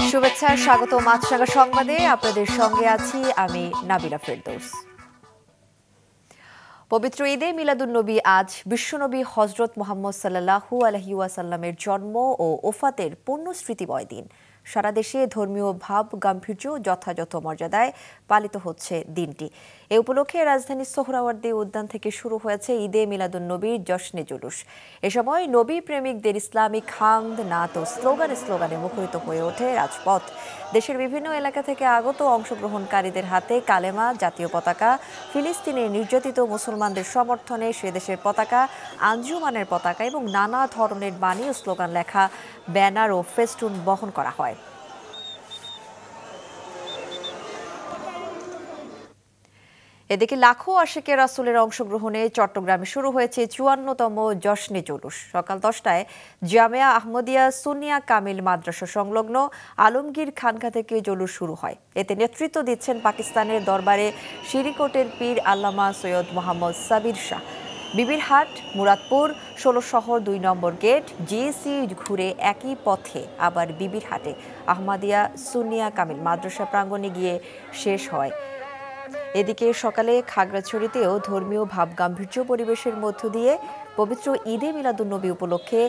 শুভেচ্ছা, স্বাগত মাছরাঙা সংবাদে। আপনাদের সঙ্গে আছি আমি নাবিলা ফেরদৌস। পবিত্র ঈদে মিলাদুন্নবী আজ বিশ্বনবী হজরত মুহাম্মদ সাল্লাল্লাহু আলাইহি ওয়াসাল্লামের জন্ম ও ওফাতের পূর্ণ স্মৃতিময় দিন। সারা দেশে ধর্মীয় ভাব গাম্ভীর্য যথাযথ মর্যাদায় পালিত হচ্ছে দিনটি। এ উপলক্ষে রাজধানীর সোহরাওয়ার্দী উদ্যান থেকে শুরু হয়েছে ঈদে মিলাদুন্নবীর জশ্নে জুলুস। এ সময় নবী প্রেমিকদের ইসলামিক হামদ, নাত ও স্লোগানে মুখরিত হয়ে ওঠে রাজপথ। দেশের বিভিন্ন এলাকা থেকে আগত অংশগ্রহণকারীদের হাতে কালেমা, জাতীয় পতাকা, ফিলিস্তিনের নির্যাতিত মুসলমানদের সমর্থনে সে দেশের পতাকা, আঞ্জুমানের পতাকা এবং নানা ধরনের বাণী ও স্লোগান লেখা ব্যানার ও ফেস্টুন বহন করা হয়। এদিকে লাখো আশিকে রাসূলের অংশগ্রহণে চট্টগ্রামে শুরু হয়েছে ৫৪তম জশ্নে জুলুস। সকাল ১০টায় জামিয়া আহমদিয়া সুন্নিয়া কামিল মাদ্রাসা সংলগ্ন আলমগীর খানকা থেকে জুলুস শুরু হয়। এতে নেতৃত্ব দিচ্ছেন পাকিস্তানের দরবারে শিরিকোটের পীর আল্লামা সৈয়দ মোহাম্মদ সাবির শাহ। বিবিরহাট, মুরাদপুর, ১৬ শহর ২ নম্বর গেট, জিএসি ঘুরে একই পথে আবার বিবিরহাটে আহমদিয়া সুন্নিয়া কামিল মাদ্রাসা প্রাঙ্গণে গিয়ে শেষ হয়। এদিকে সকালে খাগড়াছড়িতেও ধর্মীয় ভাবগাম্ভীর্য পরিবেশের মধ্য দিয়ে পবিত্র ঈদে মিলাদুন্নবী উপলক্ষে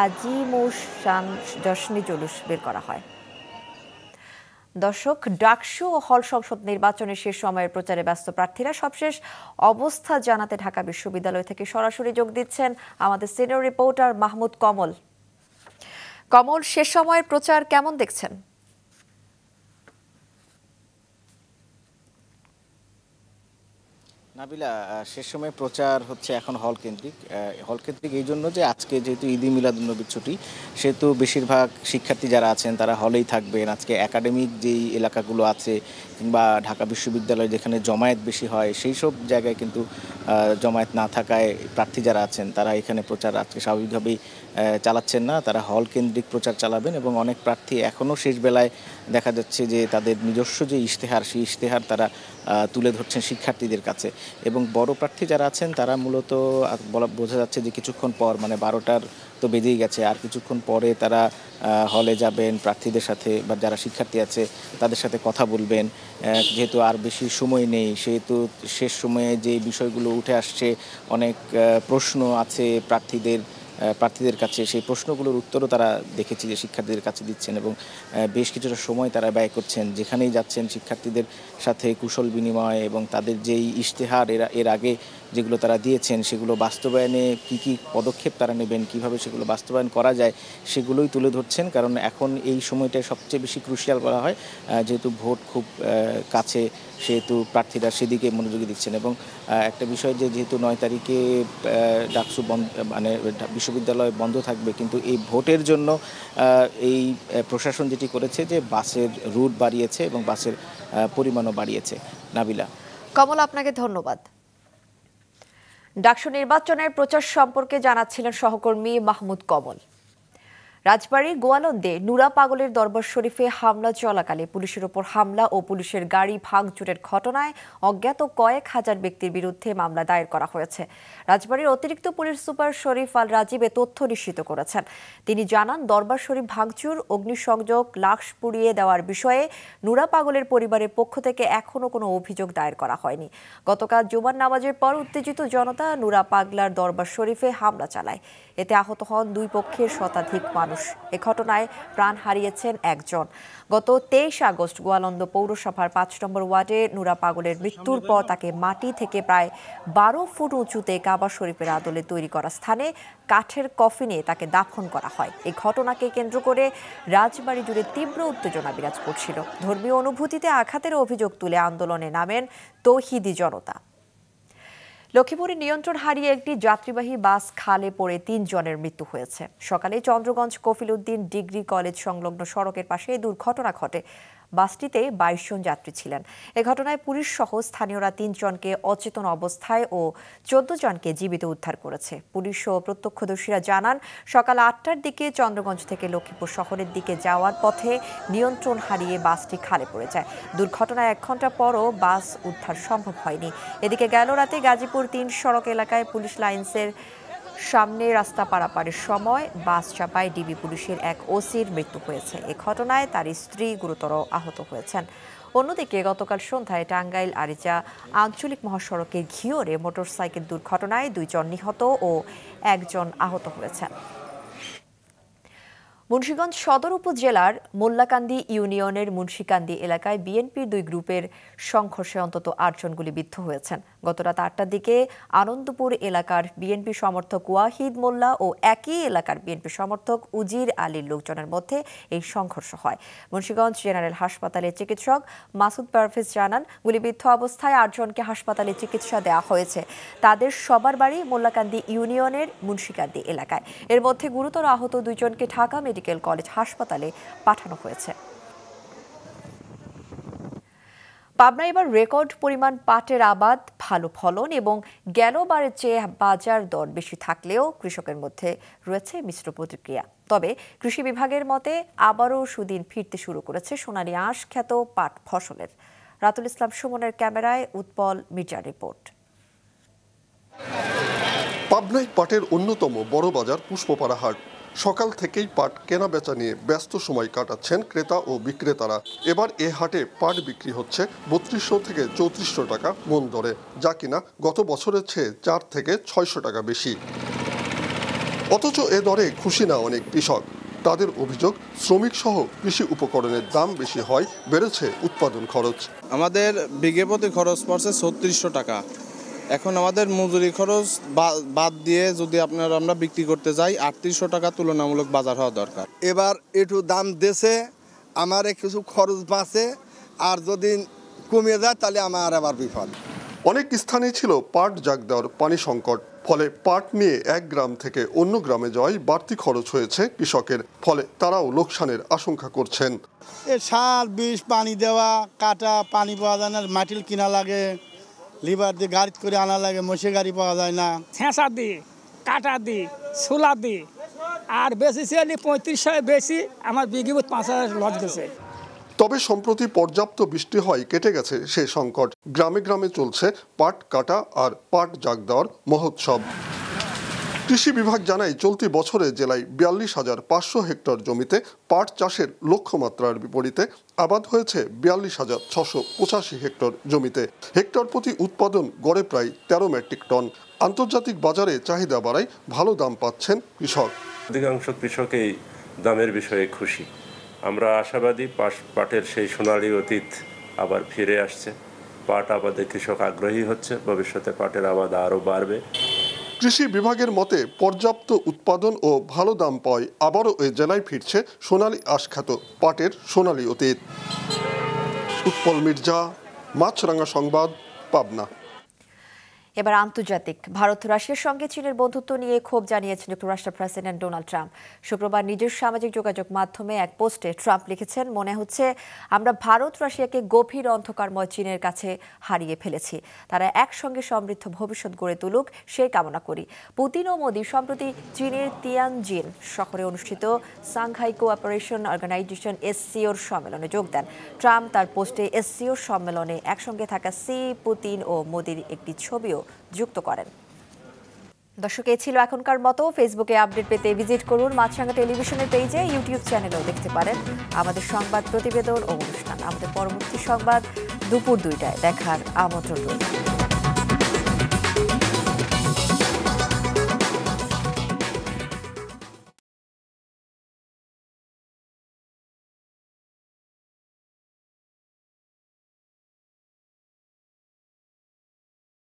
আজিমুশান জশ্নে জুলুস বের করা হয়। দর্শক, ডাকসু ও হল সংসদ নির্বাচনের শেষ সময়ের প্রচারে ব্যস্ত প্রার্থীরা সবশেষ অবস্থা জানাতে ঢাকা বিশ্ববিদ্যালয় থেকে সরাসরি যোগ দিচ্ছেন আমাদের সিনিয়র রিপোর্টার মাহমুদ কমল। কমল, শেষ সময়ের প্রচার কেমন দেখছেন? নাবিলা, শেষ সময় প্রচার হচ্ছে এখন হল কেন্দ্রিক এই জন্য যে আজকে যেহেতু ঈদে মিলাদুন্নবীর ছুটি, সেহেতু বেশিরভাগ শিক্ষার্থী যারা আছেন তারা হলেই থাকবেন। আজকে একাডেমিক যেই এলাকাগুলো আছে কিংবা ঢাকা বিশ্ববিদ্যালয় যেখানে জমায়েত বেশি হয় সেই সব জায়গায় কিন্তু জমায়েত না থাকায় প্রার্থী যারা আছেন তারা এখানে প্রচার আজকে স্বাভাবিকভাবেই চালাচ্ছেন না, তারা হল কেন্দ্রিক প্রচার চালাবেন। এবং অনেক প্রার্থী এখনও শেষ বেলায় দেখা যাচ্ছে যে তাদের নিজস্ব যে ইশতেহার, সেই ইশতেহার তারা তুলে ধরছেন শিক্ষার্থীদের কাছে। এবং বড় প্রার্থী যারা আছেন তারা মূলত বোঝা যাচ্ছে যে কিছুক্ষণ পর, মানে ১২টার তো বেজেই গেছে, আর কিছুক্ষণ পরে তারা হলে যাবেন, প্রার্থীদের সাথে বা যারা শিক্ষার্থী আছে তাদের সাথে কথা বলবেন। যেহেতু আর বেশি সময় নেই, সেহেতু শেষ সময়ে যে বিষয়গুলো উঠে আসছে, অনেক প্রশ্ন আছে প্রার্থীদের কাছে, সেই প্রশ্নগুলোর উত্তরও তারা দেখেছি যে শিক্ষার্থীদের কাছে দিচ্ছেন এবং বেশ কিছুটা সময় তারা ব্যয় করছেন। যেখানেই যাচ্ছেন শিক্ষার্থীদের সাথে কুশল বিনিময় এবং তাদের যেই ইশতেহার এর আগে যেগুলো তারা দিয়েছেন সেগুলো বাস্তবায়নে কি পদক্ষেপ তারা নেবেন, কিভাবে সেগুলো বাস্তবায়ন করা যায় সেগুলোই তুলে ধরছেন। কারণ এখন এই সময়টায় সবচেয়ে বেশি ক্রুশিয়াল করা হয়, যেহেতু ভোট খুব কাছে, সেহেতু প্রার্থীরা সেদিকে মনোযোগী দিচ্ছেন। এবং একটা বিষয় যেহেতু ৯ তারিখে ডাকসু মানে বিশ্ববিদ্যালয় বন্ধ থাকবে, কিন্তু এই ভোটের জন্য এই প্রশাসন যেটি করেছে যে বাসের রুট বাড়িয়েছে এবং বাসের পরিমাণও বাড়িয়েছে। নাবিলা। কমল, আপনাকে ধন্যবাদ। ডাকসু নির্বাচনের প্রচার সম্পর্কে জানাচ্ছিলেন সহকর্মী মাহমুদ কমল। রাজবাড়ীর গোয়ালন্দে নুরা পাগলের দরবার শরীফে হামলা চলাকালে পুলিশের ওপর হামলা ও পুলিশের গাড়ি ভাঙচুরের ঘটনায় অজ্ঞাত কয়েক হাজার ব্যক্তির বিরুদ্ধে মামলা দায়ের করা হয়েছে। রাজবাড়ীর অতিরিক্ত পুলিশ সুপার শরীফ আল রাজীব এ তথ্য নিশ্চিত করেছেন। তিনি জানান, দরবার শরীফ ভাঙচুর, অগ্নিসংযোগ, লাশ পুড়িয়ে দেওয়ার বিষয়ে নুরা পাগলের পরিবারের পক্ষ থেকে এখনো কোনো অভিযোগ দায়ের করা হয়নি। গতকাল জুমার নামাজের পর উত্তেজিত জনতা নুরা পাগলার দরবার শরীফে হামলা চালায়। এতে আহত হন দুই পক্ষের শতাধিক মানুষ। এ ঘটনায় প্রাণ হারিয়েছেন একজন। গত ২৩ আগস্ট গোয়ালন্দ পৌরসভার ৫ নম্বর ওয়ার্ডে নুরা পাগলের মৃত্যুর পর তাকে মাটি থেকে প্রায় ১২ ফুট উঁচুতে কাবা শরীফের আদলে তৈরি করা স্থানে কাঠের কফিনে তাকে দাফন করা হয়। এই ঘটনাকে কেন্দ্র করে রাজবাড়ী জুড়ে তীব্র উত্তেজনা বিরাজ করছিল। ধর্মীয় অনুভূতিতে আঘাতের অভিযোগ তুলে আন্দোলনে নামেন তৌহিদি জনতা। লক্ষ্মীপুরে নিয়ন্ত্রণ হারিয়ে একটি যাত্রীবাহী বাস খালে পড়ে ৩ জনের মৃত্যু হয়েছে। সকালে চন্দ্রগঞ্জ কফিল উদ্দিন ডিগ্রি কলেজ সংলগ্ন সড়কের পাশে এই দুর্ঘটনা ঘটে। বাসটিতে 22 জন যাত্রী ছিলেন। এ ঘটনায় পুলিশ সহ স্থানীয়রা 3 জনকে অচেতন অবস্থায় ও 14 জনকে জীবিত উদ্ধার করেছে। পুলিশ ও প্রত্যক্ষদর্শীরা জানান, সকাল 8টার দিকে চন্দ্রগঞ্জ থেকে লক্ষ্মীপুর শহরের দিকে যাওয়ার পথে নিয়ন্ত্রণ হারিয়ে বাসটি খালে পড়ে যায়। দুর্ঘটনায় 1 ঘণ্টা পরও বাস উদ্ধার সম্ভব হয়নি। এদিকে গেল রাতে গাজীপুর 3 সড়ক এলাকায় পুলিশ লাইন্সের সামনে রাস্তা পারাপারের সময় বাস চাপায় ডিবি পুলিশের এক ওসির মৃত্যু হয়েছে। এ ঘটনায় তার স্ত্রী গুরুতর আহত হয়েছেন। অন্যদিকে গতকাল সন্ধ্যায় টাঙ্গাইল আরিচা আঞ্চলিক মহাসড়কের ঘিওরে মোটরসাইকেল দুর্ঘটনায় 2 জন নিহত ও 1 জন আহত হয়েছেন। মুন্সিগঞ্জ সদর উপজেলার মোল্লাকান্দি ইউনিয়নের মুন্সিকান্দি এলাকায় বিএনপির 2 গ্রুপের সংঘর্ষে অন্তত 8 জন গুলিবিদ্ধ হয়েছেন। গতরাত 8টার দিকে আনন্দপুর এলাকার বিএনপি সমর্থক ওয়াহিদ মোল্লা ও একই এলাকার বিএনপি সমর্থক উজির আলীর লোকজনের মধ্যে এই সংঘর্ষ হয়। মুন্সিগঞ্জ জেনারেল হাসপাতালের চিকিৎসক মাসুদ পারভেজ জানান, গুলিবিদ্ধ অবস্থায় 8 জনকে হাসপাতালে চিকিৎসা দেওয়া হয়েছে। তাদের সবার বাড়ি মোল্লাকান্দি ইউনিয়নের মুন্সিকান্দি এলাকায়। এর মধ্যে গুরুতর আহত 2 জনকে ঢাকা মেডিকেল কলেজ হাসপাতালে পাঠানো হয়েছে। পাবনায় এবার রেকর্ড পরিমাণ পাটের আবাদ, ভালো ফলন এবং গেলবারের চেয়ে বাজার দর বেশি থাকলেও কৃষকের মধ্যে রয়েছে মিশ্র প্রতিক্রিয়া। তবে কৃষি বিভাগের মতে আবারও সুদিন ফিরতে শুরু করেছে সোনালী আঁশ খ্যাত পাট ফসলের। রাতুল ইসলাম সুমনের ক্যামেরায় উৎপল মির্জার রিপোর্ট। পাবনায় পাটের অন্যতম বড় বাজার পুষ্পপাড়া হাট। সকাল থেকেই পাট কেনা বেচা নিয়ে ব্যস্ত সময় কাটাচ্ছেন ক্রেতা ও বিক্রেতারা। এবার এ হাটে পাট বিক্রি হচ্ছে 3200 থেকে 3400 টাকা মন দরে, যা কিনা গত বছরের চেয়ে 4 থেকে 600 টাকা বেশি। অথচ এ দরে খুশি না অনেক কৃষক। তাদের অভিযোগ, শ্রমিক সহ কৃষি উপকরণের দাম বেশি হয়, বেড়েছে উৎপাদন খরচ। আমাদের বিঘে প্রতি খরচ পড়ছে 3600 টাকা। এখন আমাদের মজুরি খরচ বাদ দিয়ে যদি আমরা বিক্রি করতে যাই 3800 টাকা তুলনামূলক বাজার হওয়া দরকার। এবার একটু দাম দেশে আমার কিছু খরচ বাঁচে, আর যদি কমে যায় তাহলে আমার আবার বিফল। অনেক স্থানে ছিল পাট জাগ দেওয়ার পানি সংকট। ফলে পাট নিয়ে এক গ্রাম থেকে অন্য গ্রামে যাওয়ায় বাড়তি খরচ হয়েছে কৃষকের। ফলে তারাও লোকসানের আশঙ্কা করছেন। সার বিষ পানি দেওয়া, কাটা পানি পাওয়া যায় না, মাটিল কিনা লাগে, লিভার দিয়ে গাড়ি করে আনা লাগে, মোষে গাড়ি পাওয়া যায় না। ছেঁচা দিই, কাটা দিই, ছোলা দিই, আর বেশি ছেলে 3500 বেশি আমার বিঘি 5000 লস গেছে। তবে সম্প্রতি পর্যাপ্ত বৃষ্টি হয় কেটে গেছে সেই সংকট। গ্রামে গ্রামে চলছে পাট কাটা আর পাট জাগ দেওয়ার মহোৎসব। কৃষি বিভাগ জানায়, চলতি বছরে জেলায় 42,500 হেক্টর জমিতে পাট চাষের লক্ষ্যমাত্রার বিপরীতে আবাদ হয়েছে 42,685 হেক্টর জমিতে। হেক্টর প্রতি উৎপাদন গড়ে প্রায় 13 মেট্রিক টন। আন্তর্জাতিক বাজারে চাহিদা বাড়ায় ভালো দাম পাচ্ছেন কৃষক। অধিকাংশ কৃষকই দামের বিষয়ে খুশি। আমরা আশাবাদী পাটের সেই সোনালী অতীত আবার ফিরে আসছে। পাট আবাদে কৃষক আগ্রহী হচ্ছে, ভবিষ্যতে পাটের আবাদ আরও বাড়বে। কৃষি বিভাগের মতে পর্যাপ্ত উৎপাদন ও ভালো দাম পাওয়ায় আবারও এই জেলায় ফিরছে সোনালী আঁশ খ্যাত পাটের সোনালী অতীত। উৎপল মির্জা, মাছরাঙা সংবাদ, পাবনা। এবার আন্তর্জাতিক। ভারত রাশিয়ার সঙ্গে চীনের বন্ধুত্ব নিয়ে ক্ষোভ জানিয়েছেন যুক্তরাষ্ট্রের প্রেসিডেন্ট ডোনাল্ড ট্রাম্প। শুক্রবার নিজের সামাজিক যোগাযোগ মাধ্যমে এক পোস্টে ট্রাম্প লিখেছেন, মনে হচ্ছে আমরা ভারত রাশিয়াকে গভীর অন্ধকারময় চীনের কাছে হারিয়ে ফেলেছি। তারা একসঙ্গে সমৃদ্ধ ভবিষ্যৎ গড়ে তুলুক সেই কামনা করি। পুতিন ও মোদি সম্প্রতি চীনের তিয়ানজিন শহরে অনুষ্ঠিত সাংহাই কোঅপারেশন অর্গানাইজেশন SCOর সম্মেলনে যোগ দেন। ট্রাম্প তার পোস্টে SCOর সম্মেলনে একসঙ্গে থাকা পুতিন ও মোদির একটি ছবিও যুক্ত করেন। দর্শক, এই ছিল এখনকার মতো। ফেসবুকে আপডেট পেতে ভিজিট করুন মাছরাঙা টেলিভিশনের পেজে, ইউটিউব চ্যানেলেও দেখতে পারেন আমাদের সংবাদ, প্রতিবেদন ও অনুষ্ঠান। আমাদের পরবর্তী সংবাদ দুপুর 2টায় দেখার আমন্ত্রণ রইল।